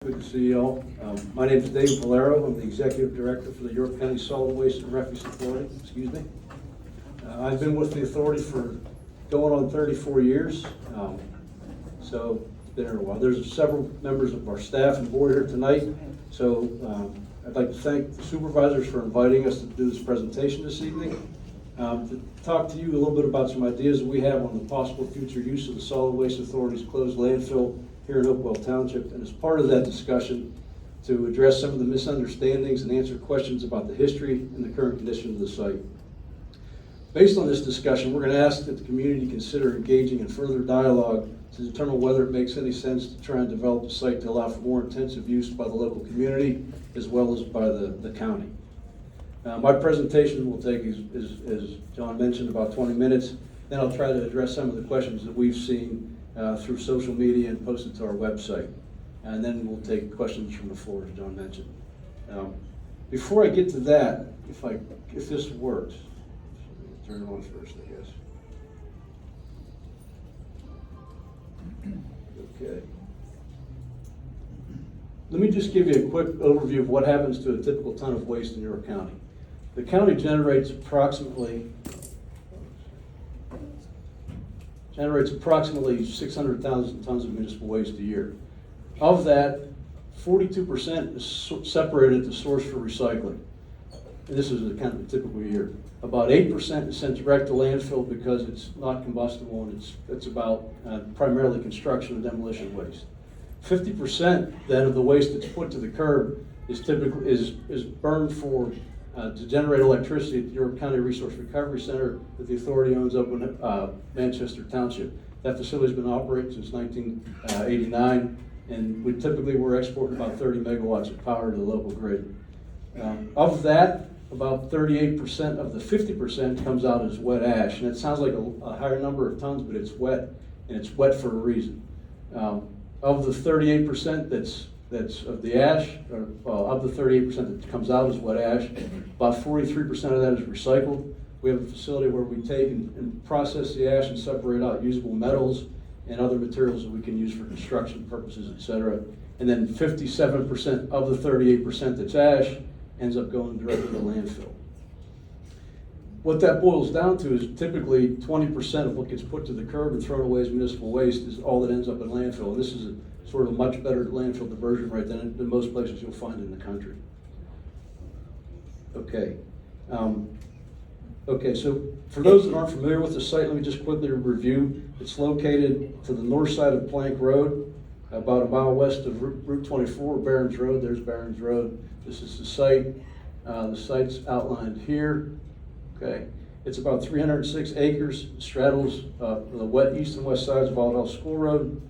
Good to see you all. My name is Dave Valero. I'm the Executive Director for the York County Solid Waste and Refuse Authority. I've been with the authority for going on 34 years, so it's been here a while. There's several members of our staff and board here tonight, so I'd like to thank the supervisors for inviting us to do this presentation this evening. To talk to you a little bit about some ideas that we have on the possible future use of the Solid Waste Authority's closed landfill here in Hopewell Township, and as part of that discussion, to address some of the misunderstandings and answer questions about the history and the current condition of the site. Based on this discussion, we're going to ask that the community consider engaging in further dialogue to determine whether it makes any sense to try and develop the site to allow for more intensive use by the local community as well as by the county. My presentation will take, as John mentioned, about 20 minutes. Then I'll try to address some of the questions that we've seen through social media and posted to our website. And then we'll take questions from the floor, as John mentioned. Before I get to that, if this works, turn it on first, I guess. Okay. Let me just give you a quick overview of what happens to a typical ton of waste in York County. The county generates approximately 600,000 tons of municipal waste a year. Of that, 42% is separated to source for recycling. And this is a kind of a typical year. About 8% is sent direct to landfill because it's not combustible, and it's about primarily construction and demolition waste. 50% then of the waste that's put to the curb is typically is burned for to generate electricity at the York County Resource Recovery Center that the authority owns up in Manchester Township. That facility's been operating since 1989, and we're exporting about 30 megawatts of power to the local grid. Of that, about 38% of the 50% comes out as wet ash, and it sounds like a higher number of tons, but it's wet, and it's wet for a reason. Of the 38% that's of the ash, of the 38% that comes out as wet ash, about 43% of that is recycled. We have a facility where we take and process the ash and separate out usable metals and other materials that we can use for construction purposes, etc. And then 57% of the 38% that's ash ends up going directly to landfill. What that boils down to is typically 20% of what gets put to the curb and thrown away as municipal waste is all that ends up in landfill. And this is a sort of much better landfill diversion rate than most places you'll find in the country. Okay. So for those that aren't familiar with the site, let me just quickly review. It's located to the north side of Plank Road, about a mile west of Route 24, Barron's Road. There's Barron's Road. This is the site. The site's outlined here. Okay. It's about 306 acres, straddles the east and west sides of Aldell School Road.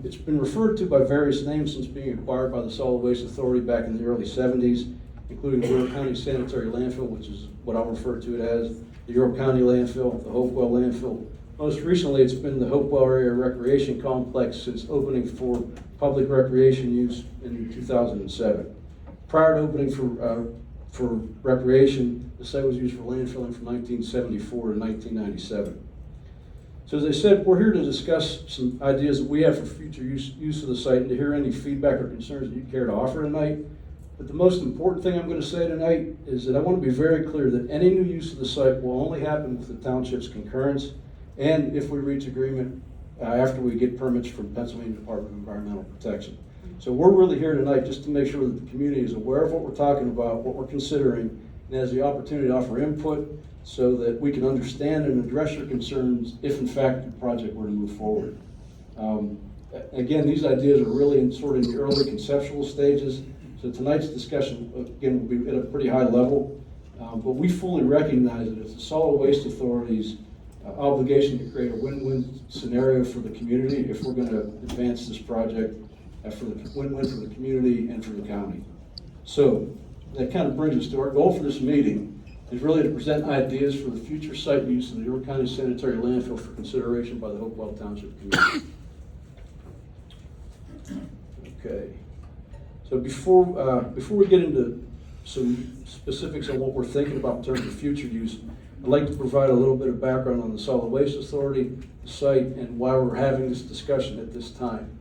It's been referred to by various names since being acquired by the Solid Waste Authority back in the early 70s, including the York County Sanitary Landfill, which is what I'll refer to it as, the York County Landfill, the Hopewell Landfill. Most recently, it's been the Hopewell Area Recreation Complex since opening for public recreation use in 2007. Prior to opening for recreation, the site was used for landfilling from 1974 to 1997. So as I said, we're here to discuss some ideas that we have for future use of the site and to hear any feedback or concerns that you care to offer tonight. But the most important thing I'm going to say tonight is that I want to be very clear that any new use of the site will only happen with the township's concurrence and if we reach agreement after we get permits from Pennsylvania Department of Environmental Protection. So we're really here tonight just to make sure that the community is aware of what we're talking about, what we're considering, and has the opportunity to offer input so that we can understand and address your concerns if in fact the project were to move forward. Again, these ideas are really in the early conceptual stages, so tonight's discussion, again, will be at a pretty high level, but we fully recognize that it's the Solid Waste Authority's obligation to create a win-win scenario for the community if we're going to advance this project for the win-win for the community and for the county. So that kind of brings us to our goal for this meeting is really to present ideas for the future site use of the York County Sanitary Landfill for consideration by the Hopewell Township community. Okay. So before we get into some specifics on what we're thinking about in terms of future use, I'd like to provide a little bit of background on the Solid Waste Authority, the site, and why we're having this discussion at this time.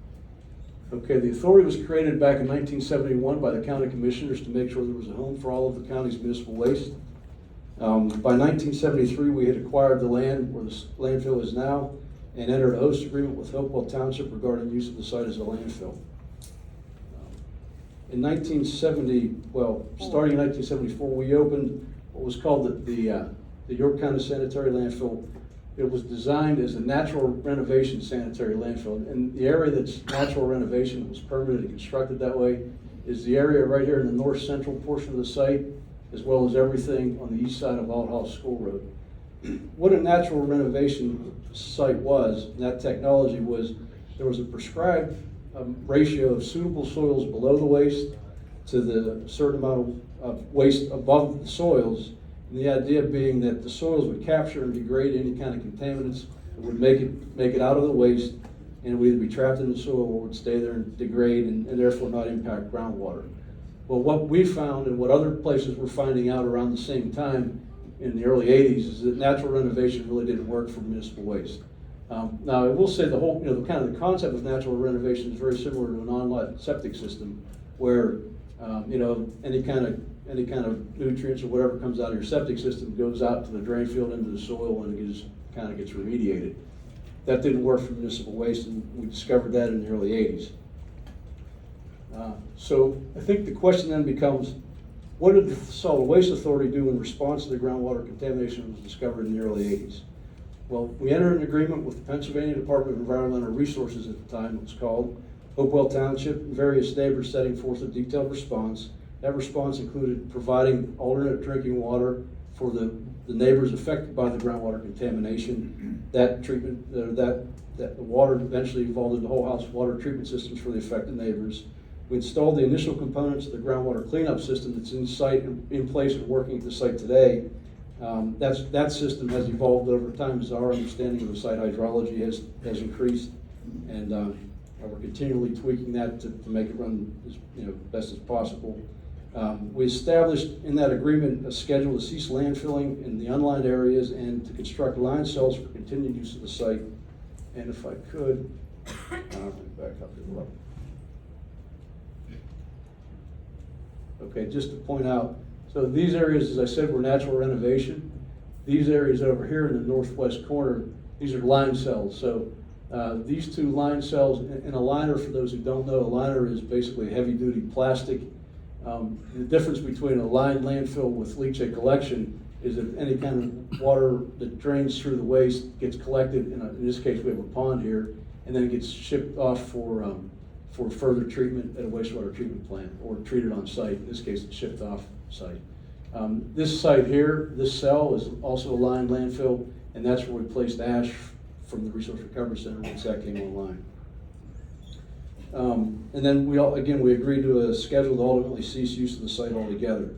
Okay, the authority was created back in 1971 by the county commissioners to make sure there was a home for all of the county's municipal waste. By 1973, we had acquired the land where the landfill is now and entered a host agreement with Hopewell Township regarding use of the site as a landfill. In 1970, well, starting in 1974, we opened what was called the York County Sanitary Landfill. It was designed as a natural renovation sanitary landfill. And the area that's natural renovation was permitted and constructed that way is the area right here in the north central portion of the site, as well as everything on the east side of Althouse School Road. What a natural renovation site was, and that technology was, there was a prescribed ratio of suitable soils below the waste to the certain amount of waste above the soils. And the idea being that the soils would capture and degrade any kind of contaminants that would make it out of the waste, and it would either be trapped in the soil or would stay there and degrade and therefore not impact groundwater. Well, what we found and what other places were finding out around the same time in the early 80s is that natural renovation really didn't work for municipal waste. Now, I will say the whole, the concept of natural renovation is very similar to an on-lot septic system, where any kind of nutrients or whatever comes out of your septic system goes out to the drain field into the soil and it just kind of gets remediated. That didn't work for municipal waste, and we discovered that in the early 80s. So I think the question then becomes, what did the Solid Waste Authority do in response to the groundwater contamination that was discovered in the early 80s? Well, we entered an agreement with the Pennsylvania Department of Environmental Resources at the time, it was called, Hopewell Township, and various neighbors setting forth a detailed response. That response included providing alternate drinking water for the neighbors affected by the groundwater contamination. That treatment, the water eventually evolved into whole house water treatment systems for the affected neighbors. We installed the initial components of the groundwater cleanup system that's in site and in place and working at the site today. That system has evolved over time as our understanding of the site hydrology has increased, and we're continually tweaking that to make it run as best as possible. We established in that agreement a schedule to cease landfilling in the unlined areas and to construct line cells for continued use of the site. And if I could, back up here. Look. Okay, just to point out, so these areas, as I said, were natural renovation. These areas over here in the northwest corner, these are line cells. So these two line cells, and a liner, for those who don't know, a liner is basically heavy-duty plastic. The difference between a lined landfill with leachate collection is that any kind of water that drains through the waste gets collected, in this case we have a pond here, and then it gets shipped off for further treatment at a wastewater treatment plant or treated on site. In this case, it's shipped off site. This site here, this cell, is also a lined landfill, and that's where we placed ash from the Resource Recovery Center once that came online. And then we agreed to a schedule to ultimately cease use of the site altogether.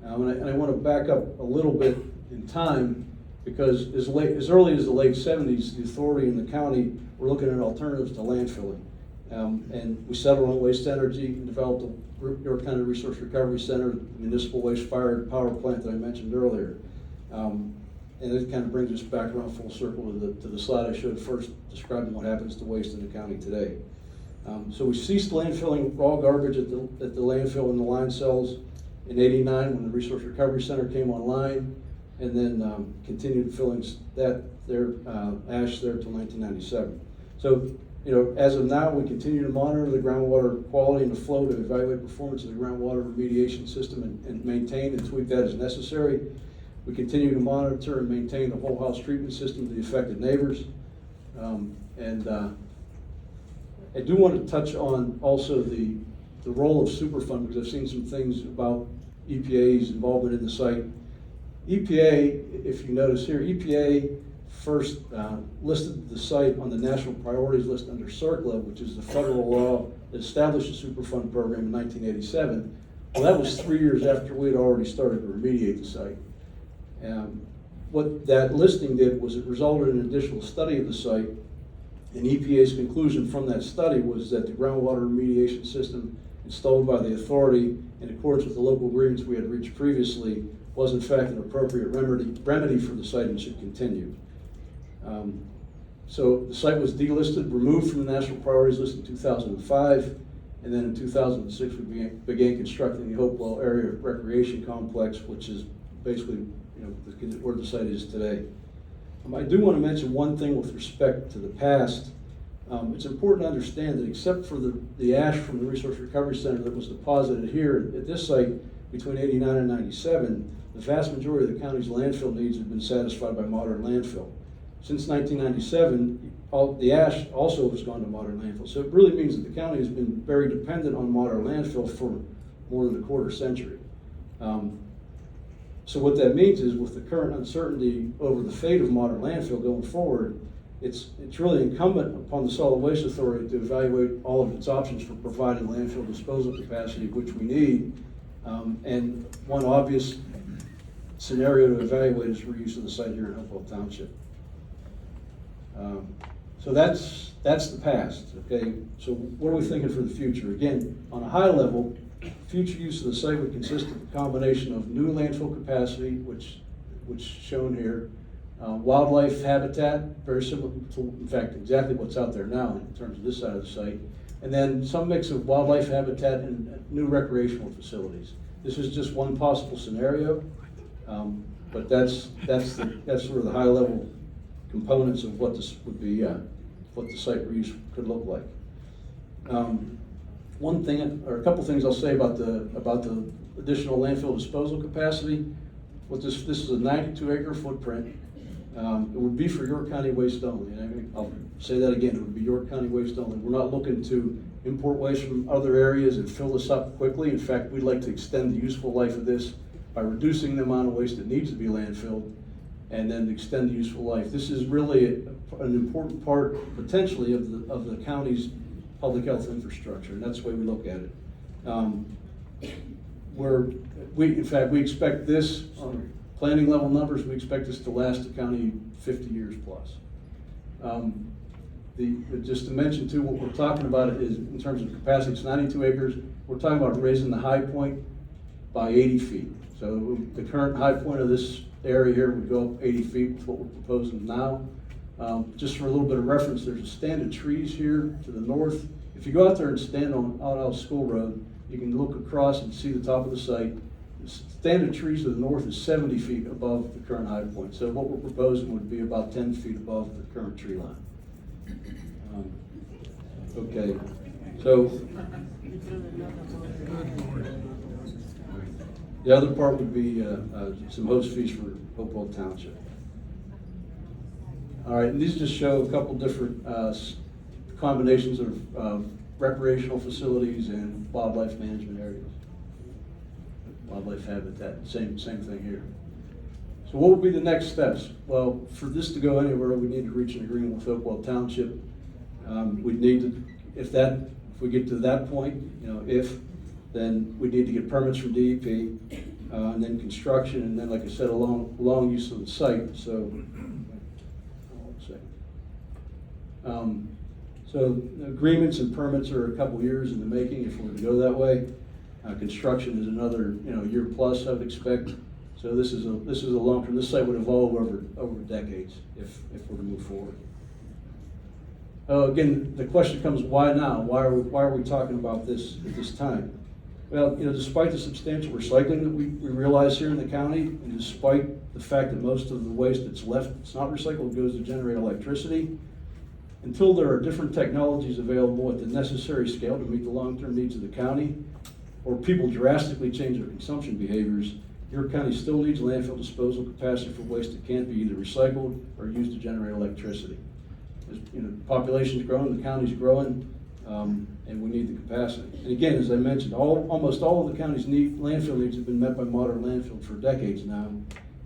And I want to back up a little bit in time, because as early as the late 70s, the authority and the county were looking at alternatives to landfilling. And we settled on waste energy and developed the York County Resource Recovery Center, the municipal waste-fired power plant that I mentioned earlier. And it kind of brings us back around full circle to the slide I showed first, describing what happens to waste in the county today. So we ceased landfilling raw garbage at the landfill in the line cells in '89 when the Resource Recovery Center came online, and then continued filling ash there till 1997. So, as of now, we continue to monitor the groundwater quality and the flow to evaluate performance of the groundwater remediation system and maintain and tweak that as necessary. We continue to monitor and maintain the whole house treatment system to the affected neighbors. I do want to touch on also the role of Superfund, because I've seen some things about EPA's involvement in the site. EPA, if you notice here, EPA first listed the site on the National Priorities List under CERCLA, which is the federal law that established the Superfund program in 1987. Well, that was 3 years after we had already started to remediate the site. What that listing did was it resulted in an additional study of the site, and EPA's conclusion from that study was that the groundwater remediation system installed by the authority in accordance with the local agreements we had reached previously was in fact an appropriate remedy for the site and should continue. So the site was delisted, removed from the national priorities list in 2005, and then in 2006 we began constructing the Hopewell Area Recreation Complex, which is basically where the site is today. I do want to mention one thing with respect to the past. It's important to understand that except for the ash from the Resource Recovery Center that was deposited here at this site between 89 and 97, the vast majority of the county's landfill needs have been satisfied by modern landfill. Since 1997, the ash also has gone to modern landfill. So it really means that the county has been very dependent on modern landfill for more than a quarter century. So what that means is with the current uncertainty over the fate of modern landfill going forward, it's really incumbent upon the Solid Waste Authority to evaluate all of its options for providing landfill disposal capacity, which we need. And one obvious scenario to evaluate is reuse of the site here in Hopewell Township. So that's the past, okay? So what are we thinking for the future? Again, on a high level, future use of the site would consist of a combination of new landfill capacity, which shown here, wildlife habitat, very similar to, in fact, exactly what's out there now in terms of this side of the site, and then some mix of wildlife habitat and new recreational facilities. This is just one possible scenario, but that's sort of the high level components of what this would be, what the site reuse could look like. One thing, or a couple things I'll say about the additional landfill disposal capacity. What this is a 92 acre footprint. It would be for York County waste only. And I'll say that again, it would be York County waste only. We're not looking to import waste from other areas and fill this up quickly. In fact, we'd like to extend the useful life of this by reducing the amount of waste that needs to be landfilled and then extend the useful life. This is really an important part, potentially, of the county's public health infrastructure, and that's the way we look at it. In fact, we expect this, on planning level numbers, we expect this to last the county 50 years plus. Just to mention too, what we're talking about is, in terms of capacity, it's 92 acres. We're talking about raising the high point by 80 feet. So the current high point of this area here would go up 80 feet with what we're proposing now. Just for a little bit of reference, there's a stand of trees here to the north. If you go out there and stand out School Road, you can look across and see the top of the site. The stand of trees to the north is 70 feet above the current high point. So what we're proposing would be about 10 feet above the current tree line. Okay, so the other part would be some host fees for Hopewell Township. All right, and these just show a couple different combinations of recreational facilities and wildlife management areas. Wildlife habitat, same thing here. So what would be the next steps? Well, for this to go anywhere, we need to reach an agreement with Hopewell Township. We'd need to, if we get to that point, then we need to get permits from DEP, and then construction, and then, like I said, a long use of the site. So, so agreements and permits are a couple years in the making if we're to go that way. Construction is another year plus, I would expect. So this is a long term. This site would evolve over decades if we're to move forward. Again, the question comes, why now? Why are we talking about this at this time? Well, despite the substantial recycling that we realize here in the county, and despite the fact that most of the waste that's left, it's not recycled, goes to generate electricity, until there are different technologies available at the necessary scale to meet the long-term needs of the county, or people drastically change their consumption behaviors, York County still needs landfill disposal capacity for waste that can't be either recycled or used to generate electricity. As, the population's growing, the county's growing, and we need the capacity. And again, as I mentioned, almost all of the county's landfill needs have been met by modern landfill for decades now.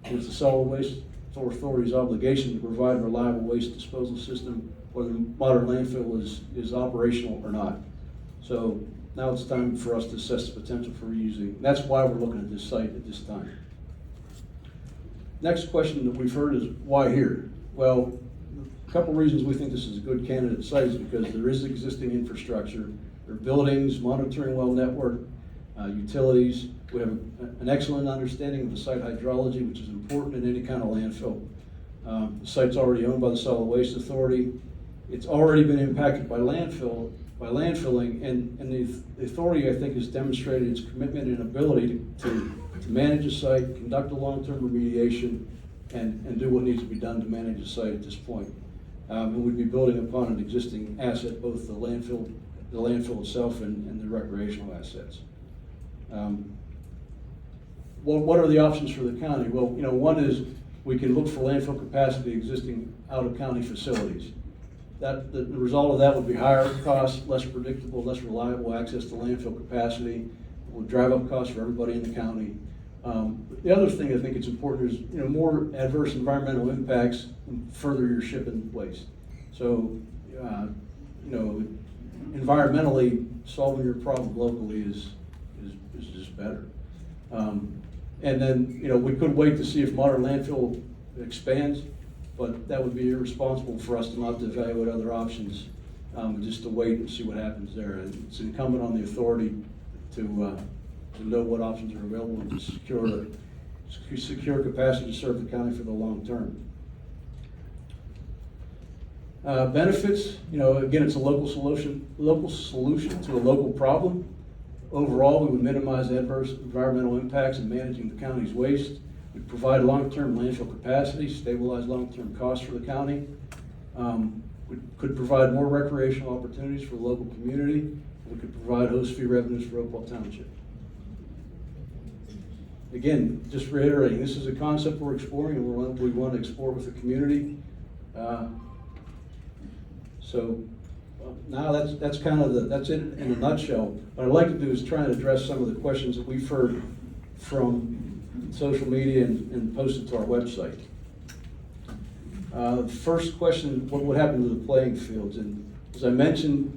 And it's the Solid Waste Authority's obligation to provide a reliable waste disposal system, whether modern landfill is operational or not. So now it's time for us to assess the potential for reusing. That's why we're looking at this site at this time. Next question that we've heard is, why here? Well, a couple reasons we think this is a good candidate site is because there is existing infrastructure. There are buildings, monitoring well network, utilities. We have an excellent understanding of the site hydrology, which is important in any kind of landfill. The site's already owned by the Solid Waste Authority. It's already been impacted by landfilling, and the authority, I think, has demonstrated its commitment and ability to manage a site, conduct a long-term remediation, and do what needs to be done to manage the site at this point. And we'd be building upon an existing asset, both the landfill itself and the recreational assets. Well, what are the options for the county? Well, one is we can look for landfill capacity existing out-of-county facilities. The result of that would be higher costs, less predictable, less reliable access to landfill capacity. It would drive up costs for everybody in the county. The other thing I think it's important is, more adverse environmental impacts further your shipping waste. So, environmentally, solving your problem locally is just better. And then, we could wait to see if modern landfill expands, but that would be irresponsible for us to not evaluate other options, just to wait and see what happens there. And it's incumbent on the authority to know what options are available and to secure capacity to serve the county for the long term. Benefits, again, it's a local solution to a local problem. Overall, we would minimize adverse environmental impacts in managing the county's waste. We'd provide long-term landfill capacity, stabilize long-term costs for the county. We could provide more recreational opportunities for the local community. We could provide host fee revenues for Hopewell Township. Again, just reiterating, this is a concept we're exploring and we want to explore with the community. Now that's kind of that's it in a nutshell. What I'd like to do is try and address some of the questions that we've heard from social media and posted to our website. First question, what would happen to the playing fields? And as I mentioned,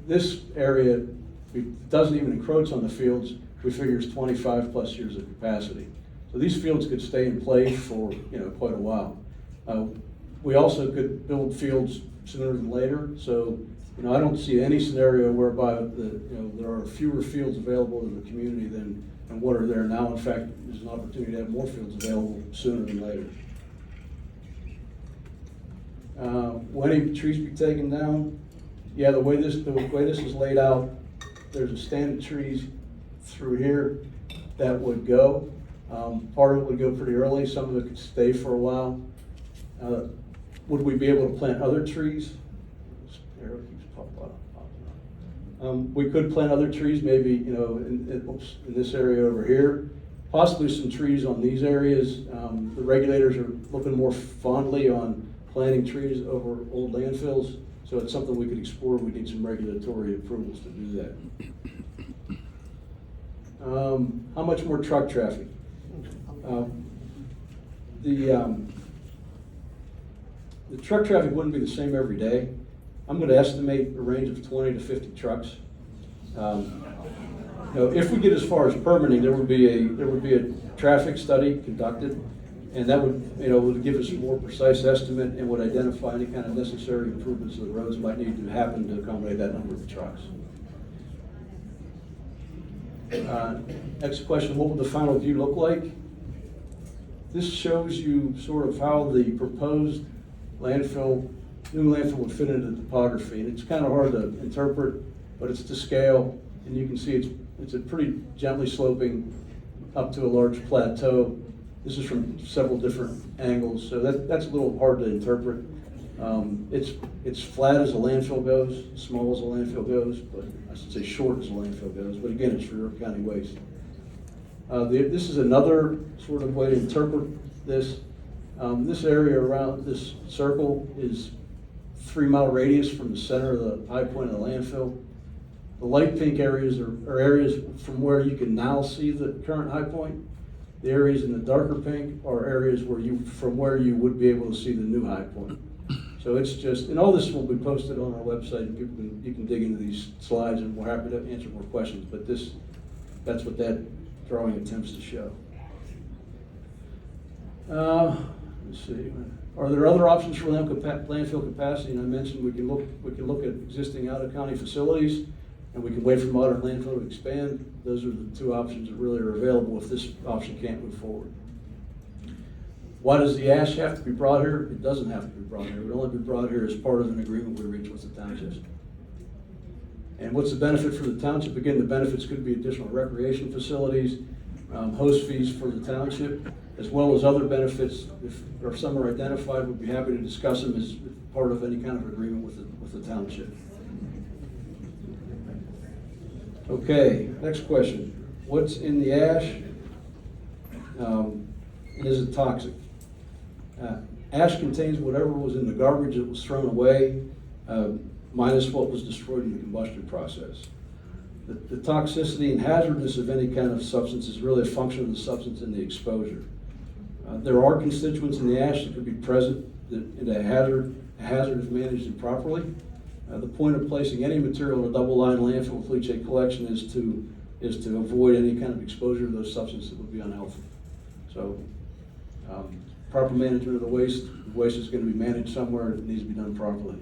this area, it doesn't even encroach on the fields. We figure it's 25 plus years of capacity. So these fields could stay in play for quite a while. We also could build fields sooner than later. So I don't see any scenario whereby there are fewer fields available in the community than what are there now. In fact, there's an opportunity to have more fields available sooner than later. Will any trees be taken down? Yeah, the way this is laid out, there's a stand of trees through here that would go. Part of it would go pretty early. Some of it could stay for a while. Would we be able to plant other trees? This arrow keeps popping up. We could plant other trees, maybe in this area over here. Possibly some trees on these areas. The regulators are looking more fondly on planting trees over old landfills, so it's something we could explore. We need some regulatory approvals to do that. How much more truck traffic? The truck traffic wouldn't be the same every day. I'm going to estimate a range of 20 to 50 trucks. If we get as far as permitting, there would be a traffic study conducted, and that would give us a more precise estimate and would identify any kind of necessary improvements to the roads that might need to happen to accommodate that number of trucks. Next question, what would the final view look like? This shows you sort of how the proposed new landfill would fit into the topography. And it's kind of hard to interpret, but it's to scale, and you can see it's a pretty gently sloping up to a large plateau. This is from several different angles, so that's a little hard to interpret. It's flat as a landfill goes, small as a landfill goes, but I should say short as a landfill goes, but again, it's for York County waste. This is another sort of way to interpret this. This area around this circle is 3-mile radius from the center of the high point of the landfill. The light pink areas are areas from where you can now see the current high point. The areas in the darker pink are areas from where you would be able to see the new high point. So it's just, and all this will be posted on our website, and you can dig into these slides, and we're happy to answer more questions, but that's what that drawing attempts to show. Let's see. Are there other options for landfill capacity? And I mentioned we can look at existing out-of-county facilities, and we can wait for modern landfill to expand. Those are the two options that really are available if this option can't move forward. Why does the ash have to be brought here? It doesn't have to be brought here. It would only be brought here as part of an agreement we reach with the townships. And what's the benefit for the township? Again, the benefits could be additional recreation facilities, host fees for the township, as well as other benefits. If some are identified, we'd be happy to discuss them as part of any kind of agreement with the township. Okay, next question. What's in the ash? And is it toxic? Ash contains whatever was in the garbage that was thrown away, minus what was destroyed in the combustion process. The toxicity and hazardness of any kind of substance is really a function of the substance and the exposure. There are constituents in the ash that could be present in a hazard if managed improperly. The point of placing any material in a double-line landfill with leachate collection is to avoid any kind of exposure to those substances that would be unhealthy. So, proper management of the waste is going to be managed somewhere. It needs to be done properly.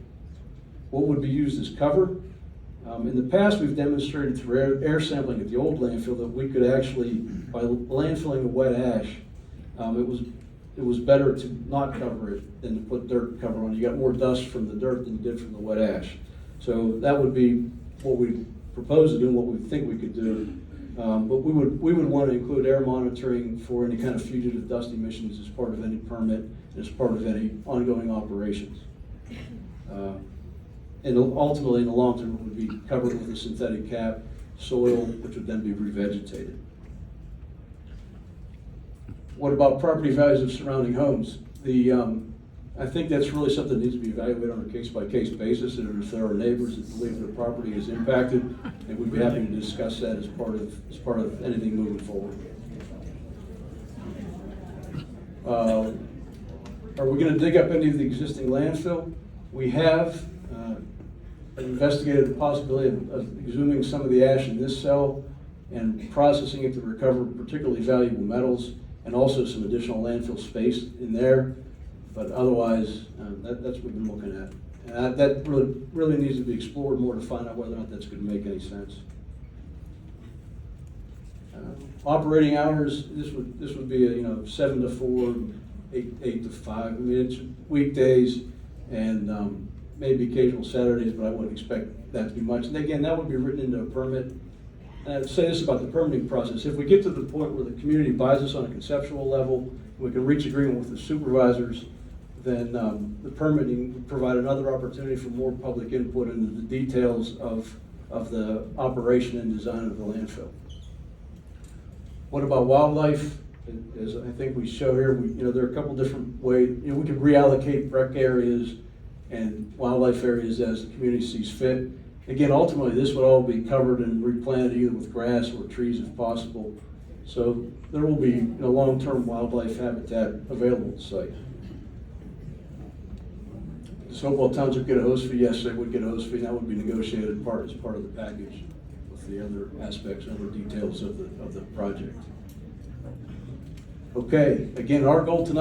What would be used as cover? In the past, we've demonstrated through air sampling at the old landfill that we could actually, by landfilling the wet ash, it was better to not cover it than to put dirt cover on. You got more dust from the dirt than you did from the wet ash. So that would be what we propose to do and what we think we could do. But we would want to include air monitoring for any kind of fugitive dust emissions as part of any permit and as part of any ongoing operations. And ultimately, in the long term, it would be covered with a synthetic cap, soil, which would then be revegetated. What about property values of surrounding homes? I think that's really something that needs to be evaluated on a case-by-case basis, and if there are neighbors that believe their property is impacted, then we'd be happy to discuss that as part of anything moving forward. Are we going to dig up any of the existing landfill? We have investigated the possibility of exhuming some of the ash in this cell and processing it to recover particularly valuable metals and also some additional landfill space in there. But otherwise, that's what we've been looking at. And that really needs to be explored more to find out whether or not that's going to make any sense. Operating hours, this would be 7 to 4, 8 to 5. I mean, it's weekdays and maybe occasional Saturdays, but I wouldn't expect that to be much. And again, that would be written into a permit. And I'd say this about the permitting process. If we get to the point where the community buys us on a conceptual level, we can reach agreement with the supervisors, then the permitting would provide another opportunity for more public input into the details of the operation and design of the landfill. What about wildlife? As I think we show here, there are a couple different ways. We could reallocate rec areas and wildlife areas as the community sees fit. Again, ultimately, this would all be covered and replanted either with grass or trees if possible. So there will be long-term wildlife habitat available at the site. Does Hopewell Township get a host fee? Yes, they would get a host fee. That would be negotiated as part of the package with the other aspects, other details of the project. Okay, again, our goal tonight